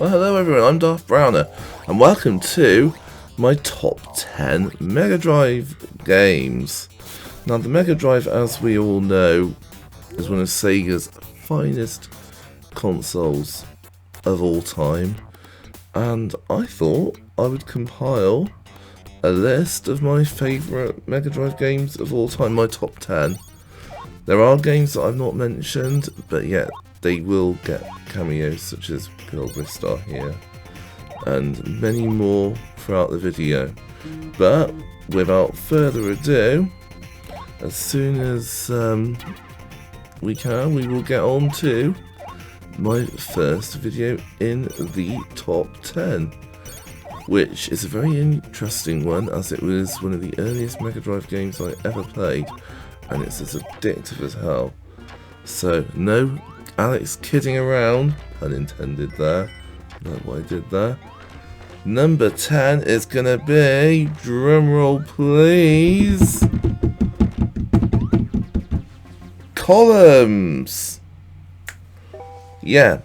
Well, hello everyone, I'm Darth Browner, and welcome to my top 10 Mega Drive games. Now, the Mega Drive, as we all know, is one of Sega's finest consoles of all time, and I thought I would compile a list of my favourite Mega Drive games of all time, my top 10. There are games that I've not mentioned, but yet they will get cameos such as good old Ristar here, and many more throughout the video. But without further ado, as soon as we can, we will get on to my first video in the top 10, which is a very interesting one, as it was one of the earliest Mega Drive games I ever played, and it's as addictive as hell. So no Alex kidding around, pun intended there, not what I did there. Number 10 is gonna be, drumroll please, Columns. Yeah,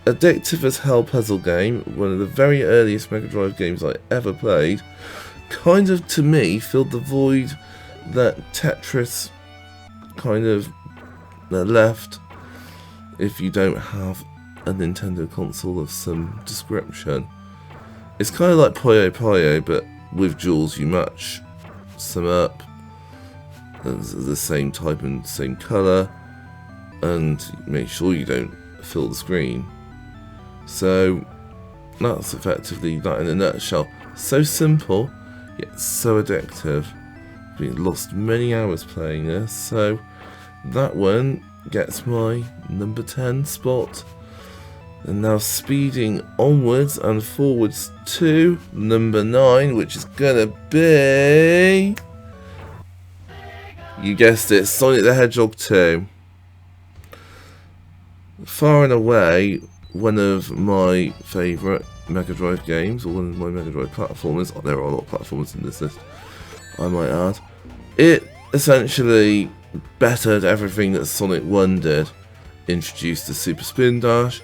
addictive as hell puzzle game, one of the very earliest Mega Drive games I ever played. Kind of, to me, filled the void that Tetris kind of left if you don't have a Nintendo console of some description. It's kind of like Puyo Puyo, but with jewels you match some up, the same type and same colour, and make sure you don't fill the screen. So that's effectively that in a nutshell. So simple, yet so addictive. I've lost many hours playing this, so that one gets my number 10 spot. And now speeding onwards and forwards to number 9, which is gonna be, you guessed it, Sonic the Hedgehog 2. Far and away one of my favourite Mega Drive games, or one of my Mega Drive platformers. There are a lot of platformers in this list, I might add. It essentially bettered everything that Sonic 1 did. Introduced the Super Spin Dash,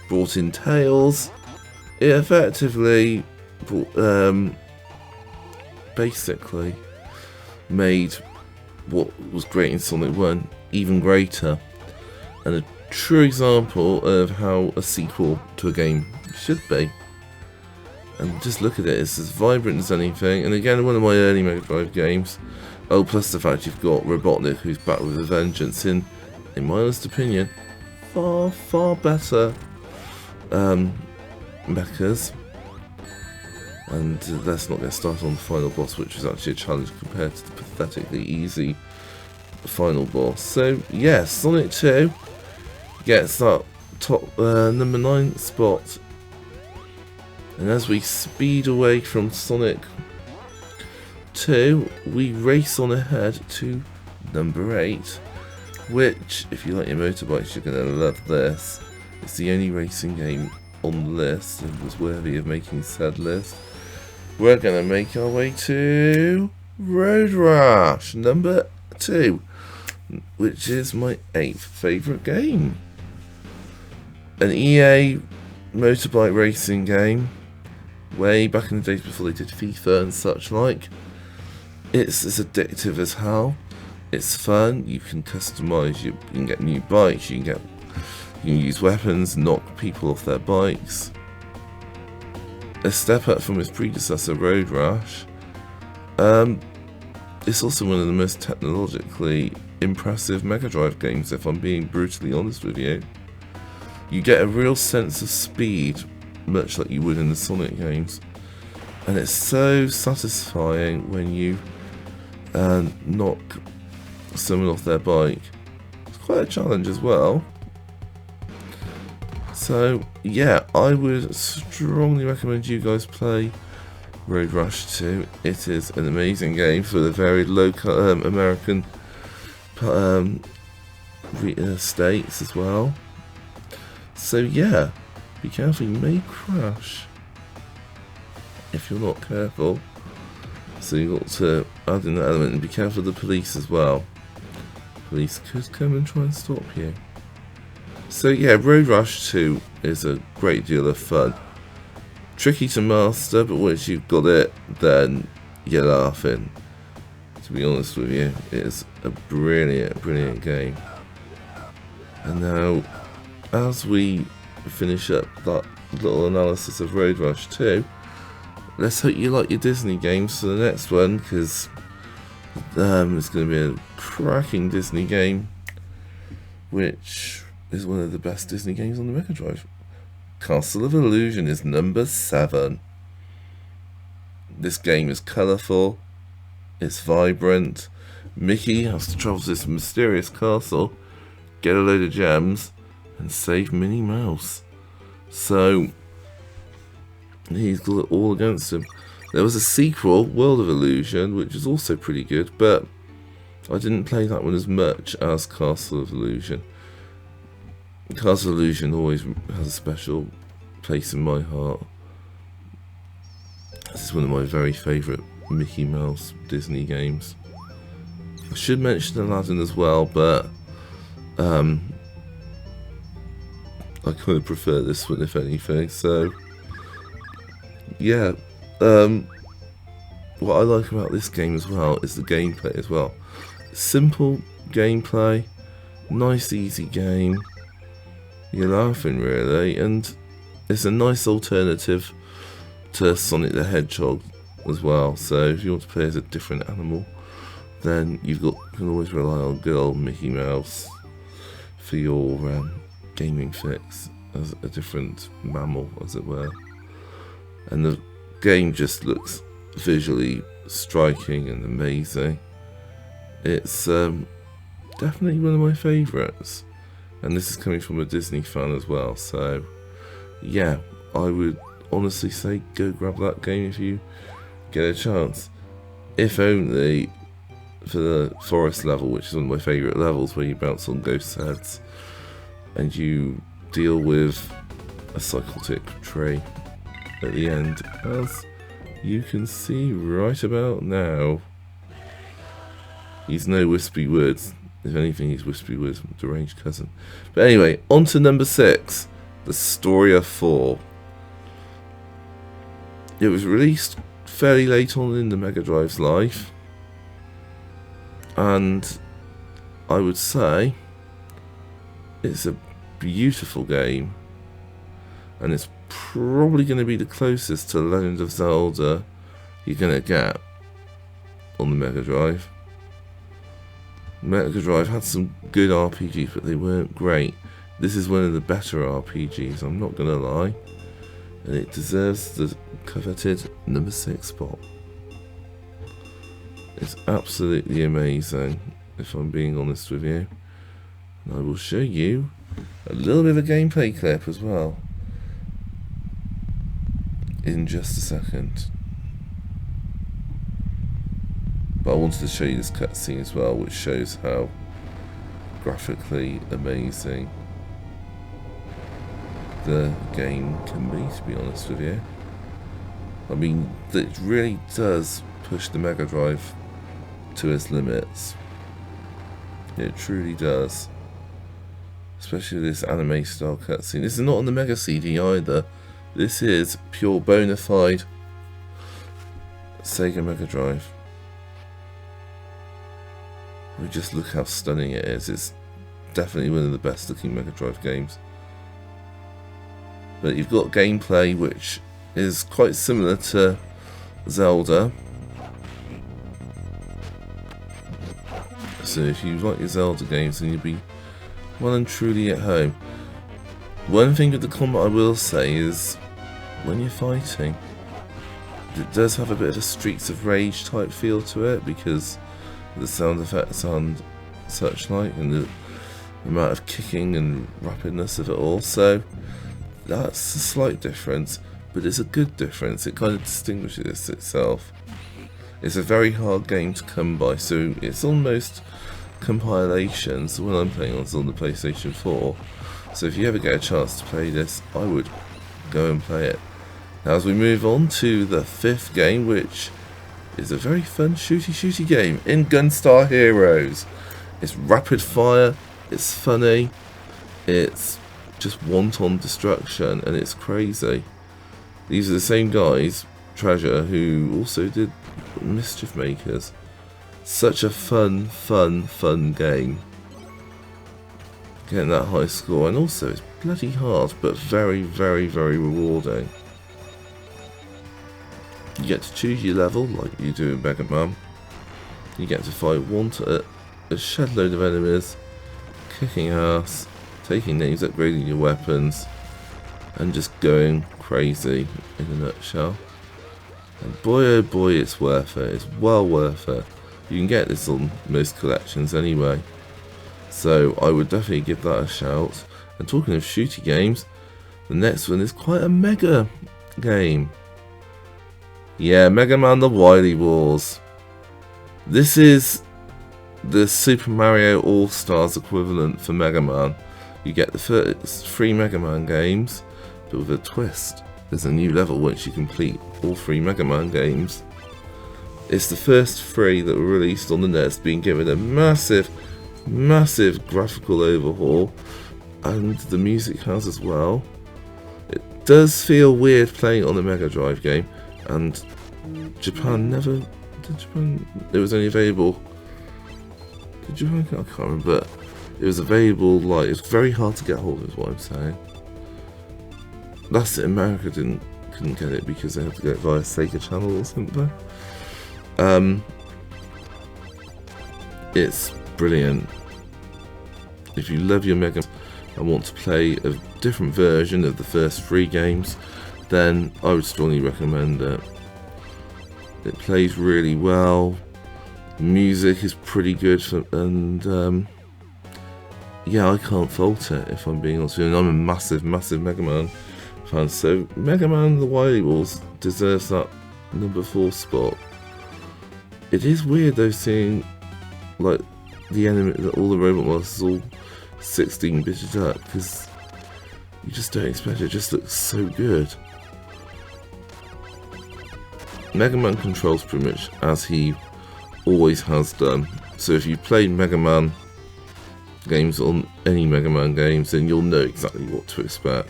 brought in Tails. It effectively basically made what was great in Sonic 1 even greater, and a true example of how a sequel to a game should be. And just look at it, it's as vibrant as anything, and again, one of my early Mega Drive games. Oh, plus the fact you've got Robotnik, who's back with a vengeance in my honest opinion, far better mechas. And let's not get started on the final boss, which was actually a challenge compared to the pathetically easy final boss. So yeah, Sonic 2 gets that top number 9 spot. And as we speed away from Sonic 2, we race on ahead to number 8, which, if you like your motorbikes, you're going to love this. It's the only racing game on the list and was worthy of making said list. We're going to make our way to Road Rash, number 2, which is my 8th favourite game. An EA motorbike racing game, way back in the days before they did FIFA and such like. It's as addictive as hell. It's fun. You can customise. You can get new bikes. You can use weapons, knock people off their bikes. A step up from its predecessor, Road Rash. It's also one of the most technologically impressive Mega Drive games, if I'm being brutally honest with you. You get a real sense of speed, much like you would in the Sonic games, and it's so satisfying when you knock someone off their bike. It's quite a challenge as well. So yeah, I would strongly recommend you guys play Road Rash 2. It is an amazing game for the very local American states as well. So yeah, be careful, you may crash if you're not careful. So you've got to add in that element, and be careful of the police as well. Police could come and try and stop you. So yeah, Road Rash 2 is a great deal of fun. Tricky to master, but once you've got it, then you're laughing. To be honest with you, it is a brilliant game. And now, as we finish up that little analysis of Road Rash 2, let's hope you like your Disney games for the next one, because it's going to be a cracking Disney game, which is one of the best Disney games on the Mega Drive. Castle of Illusion is number 7. This game is colourful, it's vibrant. Mickey has to travel to this mysterious castle, get a load of gems, and save Minnie Mouse. So, he's got it all against him. There was a sequel, World of Illusion, which is also pretty good, but I didn't play that one as much as Castle of Illusion. Castle of Illusion always has a special place in my heart. This is one of my very favourite Mickey Mouse Disney games. I should mention Aladdin as well, but I kind of prefer this one if anything. So yeah, what I like about this game as well is the gameplay as well. Simple gameplay, nice easy game. You're laughing really, and it's a nice alternative to Sonic the Hedgehog as well. So if you want to play as a different animal, then you can always rely on good old Mickey Mouse for your gaming fix as a different mammal, as it were. And the game just looks visually striking and amazing. It's definitely one of my favourites, and this is coming from a Disney fan as well. So yeah, I would honestly say go grab that game if you get a chance, if only for the forest level, which is one of my favourite levels, where you bounce on ghost heads and you deal with a psychotic tree at the end, as you can see right about now. He's no Wispy Woods. If anything, he's Wispy Woods' deranged cousin. But anyway, on to number 6, the Story of Aether. It was released fairly late on in the Mega Drive's life, and I would say it's a beautiful game, and it's probably going to be the closest to Legend of Zelda you're going to get on the Mega Drive. Mega Drive had some good RPGs, but they weren't great. This is one of the better RPGs, I'm not going to lie, and it deserves the coveted number 6 spot. It's absolutely amazing, if I'm being honest with you. And I will show you a little bit of a gameplay clip as well in just a second. But I wanted to show you this cutscene as well, which shows how graphically amazing the game can be, to be honest with you. I mean, it really does push the Mega Drive to its limits. It truly does. Especially this anime style cutscene. This is not on the Mega CD either. This is pure bona fide Sega Mega Drive. We just look how stunning it is. It's definitely one of the best looking Mega Drive games. But you've got gameplay which is quite similar to Zelda. So if you like your Zelda games, then you'll be well and truly at home. One thing with the combat I will say is, when you're fighting, it does have a bit of a Streets of Rage type feel to it, because the sound effects and such like, and the amount of kicking and rapidness of it all. So that's a slight difference, but it's a good difference. It kind of distinguishes itself. It's a very hard game to come by, so it's almost compilation. So when I'm playing on, it's on the PlayStation 4. So if you ever get a chance to play this, I would go and play it. Now as we move on to the 5th game, which is a very fun shooty game in Gunstar Heroes. It's rapid fire, it's funny, it's just wanton destruction, and it's crazy. These are the same guys, Treasure, who also did Mischief Makers. Such a fun game. Getting that high score, and also it's bloody hard, but very rewarding. You get to choose your level, like you do in Mega Man. You get to fight a shed load of enemies, kicking ass, taking names, upgrading your weapons, and just going crazy in a nutshell. And boy oh boy, it's worth it. It's well worth it. You can get this on most collections anyway. So I would definitely give that a shout. And talking of shooty games, the next one is quite a mega game. Yeah, Mega Man the Wily Wars. This is the Super Mario All-Stars equivalent for Mega Man. You get the first 3 Mega Man games, but with a twist. There's a new level once you complete all 3 Mega Man games. It's the first 3 that were released on the NES, being given a massive graphical overhaul, and the music has as well. It does feel weird playing on the Mega Drive game, and Japan never did. It was only available. Did Japan? I can't remember, but it was available. Like, it's very hard to get hold of, is what I'm saying. That's it. America couldn't get it because they had to get it via Sega Channel or something. It's brilliant. If you love your Mega Man and want to play a different version of the first 3 games, then I would strongly recommend it. It plays really well. Music is pretty good, and yeah, I can't fault it if I'm being honest with you. And I'm a massive Mega Man fan, so Mega Man the Wily Wars deserves that number 4 spot. It is weird though seeing like the enemy, all the robot monsters all 16-bitted up, because you just don't expect it. It just looks so good. Mega Man controls pretty much as he always has done. So if you played Mega Man games on any Mega Man games, then you'll know exactly what to expect.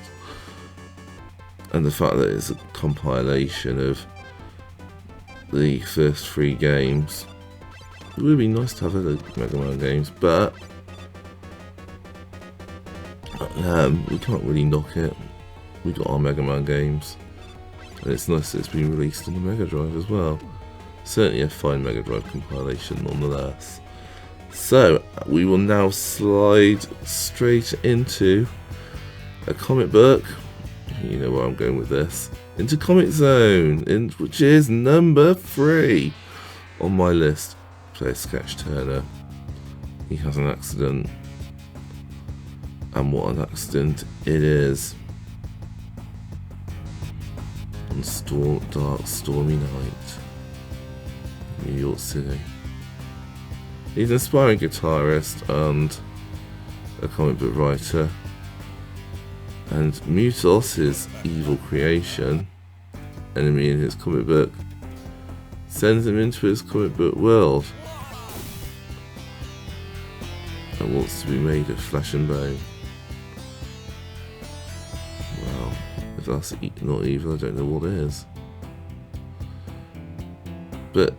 And the fact that it's a compilation of the first 3 games, it would be nice to have other Mega Man games, but we can't really knock it. We got our Mega Man games, and it's nice that it's been released on the Mega Drive as well. Certainly a fine Mega Drive compilation nonetheless. So we will now slide straight into a comic book. You know where I'm going with this. Into Comic Zone, which is number 3 on my list. Player Sketch Turner. He has an accident. And what an accident it is. On dark, stormy night, New York City. He's an aspiring guitarist and a comic book writer. And Mutos, his evil creation, enemy in his comic book, sends him into his comic book world and wants to be made of flesh and bone. Well, if that's not evil, I don't know what is. But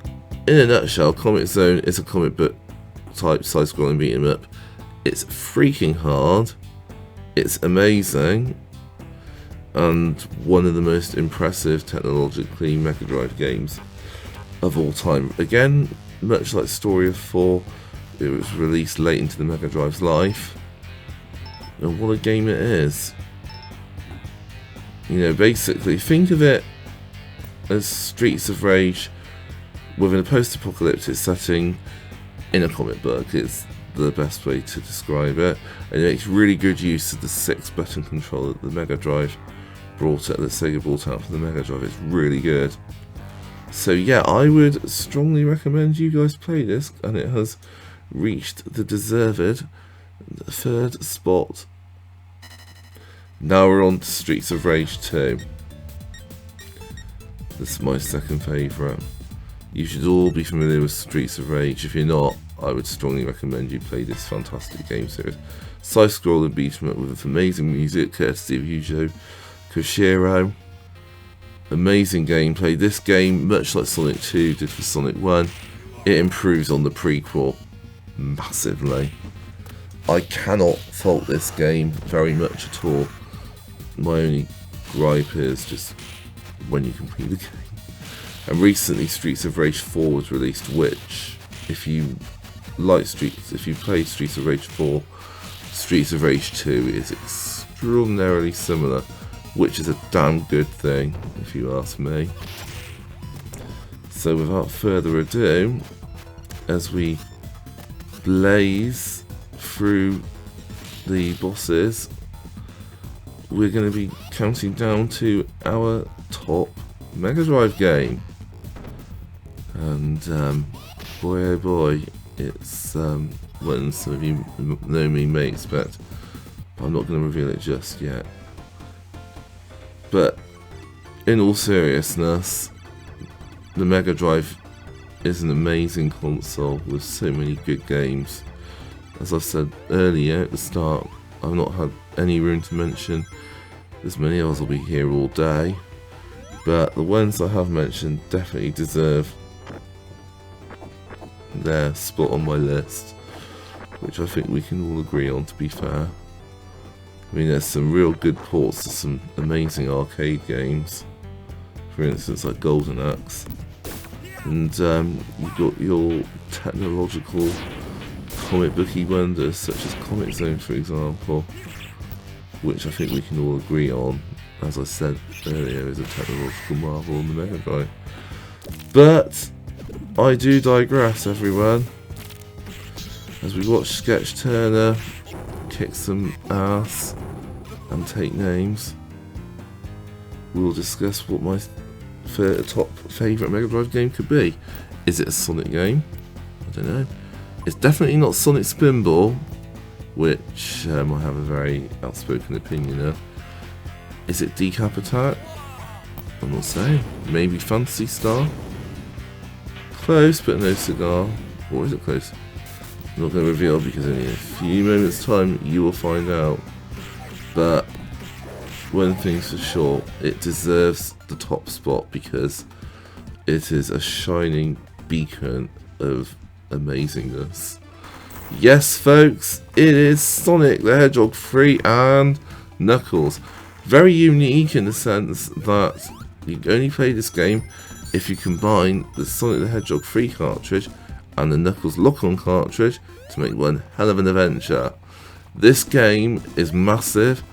in a nutshell, Comic Zone is a comic book type side-scrolling beat 'em up. It's freaking hard. It's amazing, and one of the most impressive technologically Mega Drive games of all time. Again, much like Story of Aether, it was released late into the Mega Drive's life, and what a game it is. You know, basically, think of it as Streets of Rage within a post-apocalyptic setting in a comic book. It's the best way to describe it, and it makes really good use of the 6-button controller that the Mega Drive brought out, that Sega brought out for the Mega Drive. It's really good. So yeah, I would strongly recommend you guys play this, and it has reached the deserved 3rd spot. Now we're on to Streets of Rage 2. This is my 2nd favourite. You should all be familiar with Streets of Rage. If you're not, I would strongly recommend you play this fantastic game series. Side-scrolling beat 'em up with amazing music, courtesy of Yuzo Koshiro. Amazing gameplay. This game, much like Sonic 2 did for Sonic 1, it improves on the prequel massively. I cannot fault this game very much at all. My only gripe is just when you complete the game. And recently Streets of Rage 4 was released, which, if you played Streets of Rage 4, Streets of Rage 2 is extraordinarily similar, which is a damn good thing, if you ask me. So without further ado, as we blaze through the bosses, we're going to be counting down to our top Mega Drive game. And boy oh boy, it's one some of you know me may expect, but I'm not going to reveal it just yet. But in all seriousness, the Mega Drive is an amazing console with so many good games. As I said earlier at the start, I've not had any room to mention as many others. Will be here all day, but the ones I have mentioned definitely deserve their spot on my list, which I think we can all agree on, to be fair. I mean, there's some real good ports to some amazing arcade games, for instance like Golden Axe, and you've got your technological comic booky wonders such as Comic Zone, for example, which I think we can all agree on, as I said earlier, is a technological marvel on the Mega Drive. But I do digress, everyone. As we watch Sketch Turner kick some ass and take names, we'll discuss what my top favourite Mega Drive game could be. Is it a Sonic game? I don't know. It's definitely not Sonic Spinball, which I have a very outspoken opinion of. Is it Decap Attack? I'm not saying. Maybe Phantasy Star? Close, but no cigar. Or is it close? I'm not going to reveal, because in a few moments time you will find out. But one thing's for sure, it deserves the top spot because it is a shining beacon of amazingness. Yes folks, it is Sonic the Hedgehog 3 and Knuckles. Very unique in the sense that you can only play this game if you combine the Sonic the Hedgehog 3 cartridge and the Knuckles lock-on cartridge to make one hell of an adventure. This game is massive,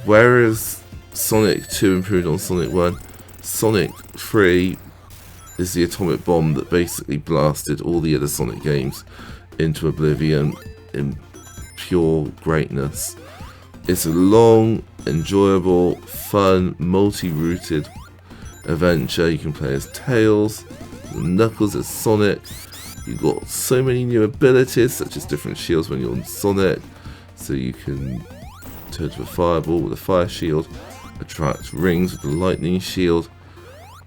whereas Sonic 2 improved on Sonic 1, Sonic 3 is the atomic bomb that basically blasted all the other Sonic games into oblivion in pure greatness. It's a long, enjoyable, fun, multi-rooted adventure. You can play as Tails, Knuckles as Sonic. You've got so many new abilities, such as different shields when you're on Sonic. So you can turn to a fireball with a fire shield, attract rings with the lightning shield,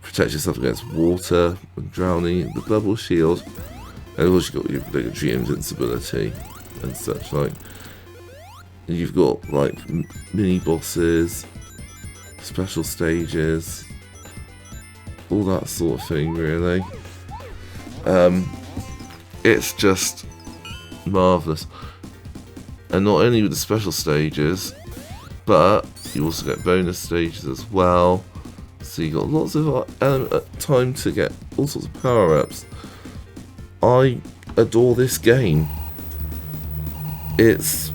protect yourself against water and drowning, the bubble shield, and of course you've got your obligatory invincibility and such like. And you've got like mini bosses, special stages, all that sort of thing really. It's just marvellous. And not only with the special stages, but you also get bonus stages as well. So you got lots of time to get all sorts of power-ups. I adore this game. It's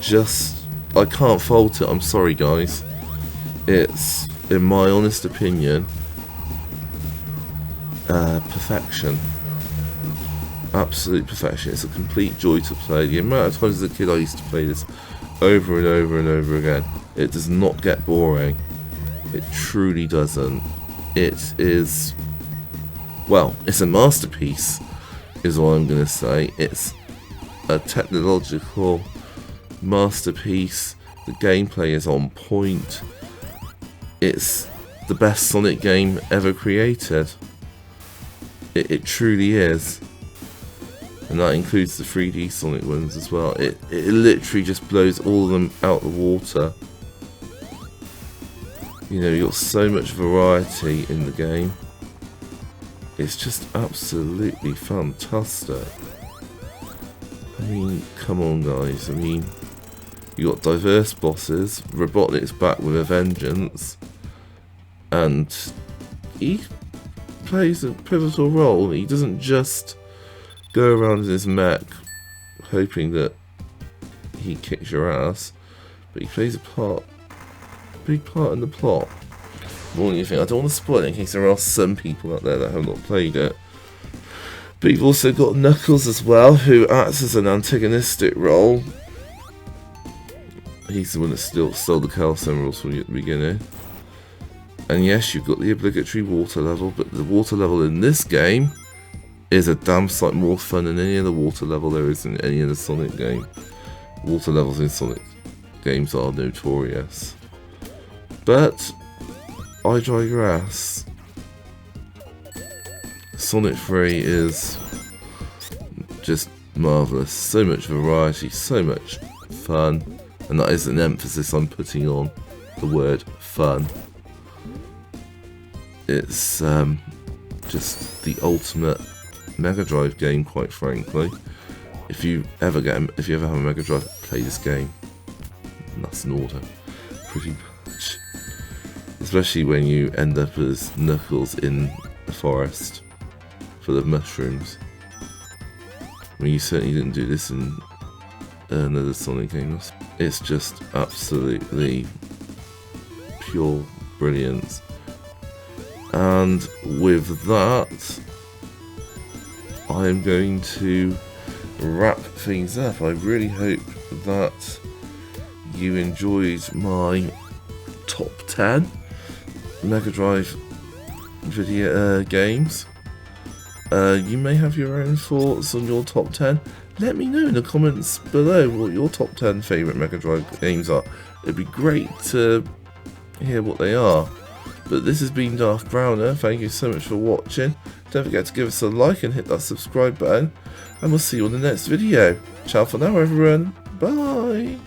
just, I can't fault it, I'm sorry guys. It's, in my honest opinion, perfection. Absolute perfection. It's a complete joy to play. The amount of times as a kid I used to play this over and over and over again, it does not get boring. It truly doesn't. It is, well, it's a masterpiece is all I'm going to say. It's a technological masterpiece. The gameplay is on point. It's the best Sonic game ever created. It truly is. And that includes the 3D Sonic ones as well. It literally just blows all of them out the water. You know, you've got so much variety in the game. It's just absolutely fantastic. I mean, come on guys. I mean, you got diverse bosses. Robotnik's back with a vengeance. And he plays a pivotal role. He doesn't just go around in his mech hoping that he kicks your ass, but he plays a big part in the plot. More than you think. I don't want to spoil it in case there are some people out there that have not played it. But you've also got Knuckles as well, who acts as an antagonistic role. He's the one that stole the Chaos Emeralds from you at the beginning. And yes, you've got the obligatory water level, but the water level in this game is a damn sight more fun than any other water level there is in any other Sonic game. Water levels in Sonic games are notorious. But I digress. Sonic 3 is just marvellous. So much variety, so much fun. And that is an emphasis I'm putting on the word fun. It's just the ultimate Mega Drive game, quite frankly. If you ever have a Mega Drive, play this game. And that's an order, pretty much. Especially when you end up as Knuckles in a forest full of mushrooms. I mean, you certainly didn't do this in another Sonic game. It's just absolutely pure brilliance. And with that, I am going to wrap things up. I really hope that you enjoyed my top 10 Mega Drive video games. You may have your own thoughts on your top 10. Let me know in the comments below what your top 10 favourite Mega Drive games are. It'd be great to hear what they are. But this has been Darth Browner. Thank you so much for watching. Don't forget to give us a like and hit that subscribe button. And we'll see you on the next video. Ciao for now, everyone. Bye.